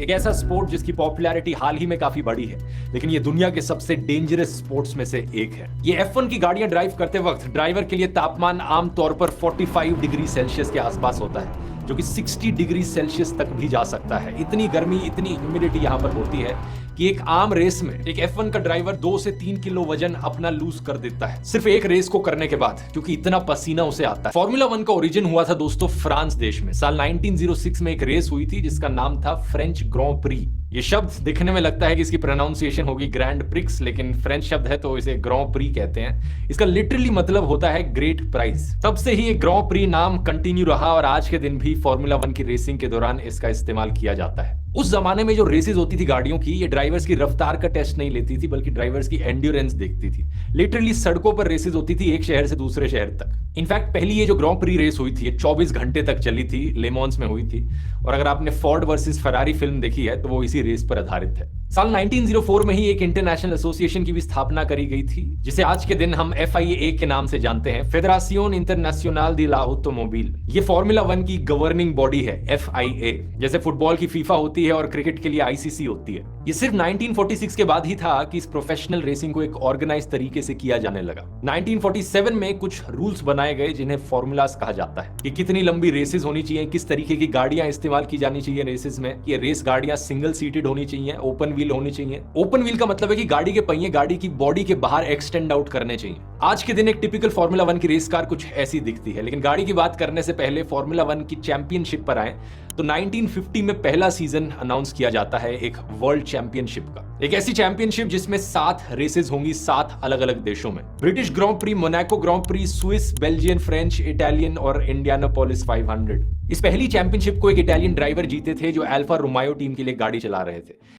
एक ऐसा स्पोर्ट जिसकी पॉपुलैरिटी हाल ही में काफी बढ़ी है, लेकिन ये दुनिया के सबसे डेंजरस स्पोर्ट्स में से एक है। ये F1 की गाड़ियां ड्राइव करते वक्त ड्राइवर के लिए तापमान आमतौर पर 45 डिग्री सेल्सियस के आसपास होता है, जो कि 60 डिग्री सेल्सियस तक भी जा सकता है। इतनी गर्मी, इतनी ह्यूमिडिटी यहाँ पर होती है कि एक आम रेस में एक F1 का ड्राइवर 2 से 3 किलो वजन अपना लूज कर देता है सिर्फ एक रेस को करने के बाद, क्योंकि इतना पसीना उसे आता है। फॉर्मूला 1 का ओरिजिन हुआ था दोस्तों फ्रांस देश में। साल 1906 में एक रेस हुई थी जिसका नाम था फ्रेंच ग्रॉन्ड प्री। ये शब्द दिखने में लगता है कि इसकी प्रोनाउंसिएशन होगी ग्रैंड प्रिक्स, लेकिन फ्रेंच शब्द है तो इसे ग्रॉन्ड प्री कहते हैं। इसका लिटरली मतलब होता है ग्रेट प्राइज। तब से ही ये ग्रॉन्ड प्री नाम कंटिन्यू रहा और आज के दिन भी फॉर्मूला 1 की रेसिंग के दौरान इसका इस्तेमाल किया जाता है। उस जमाने में जो रेसेस होती थी गाड़ियों की, ये ड्राइवर्स की रफ्तार का टेस्ट नहीं लेती थी, बल्कि ड्राइवर्स की एंड्योरेंस देखती थी। लिटरली सड़कों पर रेसेस होती थी एक शहर से दूसरे शहर तक। इनफैक्ट पहली ये जो ग्रॉन्ड प्री रेस हुई थी ये 24 घंटे तक चली थी, ले मॉन्स में हुई थी। और अगर आपने फोर्ड वर्सेस फरारी फिल्म देखी है तो वो इसी रेस पर आधारित है। साल 1904 में ही एक इंटरनेशनल एसोसिएशन की भी स्थापना करी गई थी, जिसे आज के दिन हम FIA के नाम से जानते हैं, फेडरेशन इंटरनेशनल de l'Automobile। ये फॉर्मूला 1 की गवर्निंग बॉडी है FIA, जैसे फुटबॉल की फीफा होती है और क्रिकेट के लिए ICC होती है। ये सिर्फ 1946 के बाद ही था कि इस प्रोफेशनल रेसिंग को एक ऑर्गेनाइज तरीके से किया जाने लगा। 1947 में कुछ रूल्स बनाए गए जिन्हें फॉर्मूलास कहा जाता है, कि कितनी लंबी रेसेस होनी चाहिए, किस तरीके की गाड़ियां इस्तेमाल की जानी चाहिए रेसेस में। ये रेस गाड़ियां सिंगल सीटेड होनी चाहिए, ओपन व्हील होनी चाहिए। ओपन व्हील का मतलब है कि गाड़ी के पहिए गाड़ी की बॉडी के बाहर एक्सटेंड आउट करने चाहिए। आज के दिन एक टिपिकल फॉर्मूला 1 की रेस कार कुछ ऐसी दिखती है, लेकिन गाड़ी की बात करने से पहले फॉर्मूला 1 की चैंपियनशिप पर आए तो 1950 में पहला सीजन अनाउंस किया जाता है एक वर्ल्ड चैंपियनशिप का। एक ऐसी चैंपियनशिप जिसमें 7 रेसेस होंगी 7 अलग अलग देशों में। British grand pre, Monaco grand pre, Swiss, Belgian, French, Italian और इंडियानापोलिस 500। इस पहली चैंपियनशिप को एक इटालियन ड्राइवर जीते थे जो अल्फा रोमायो टीम के लिए गाड़ी चला रहे थे।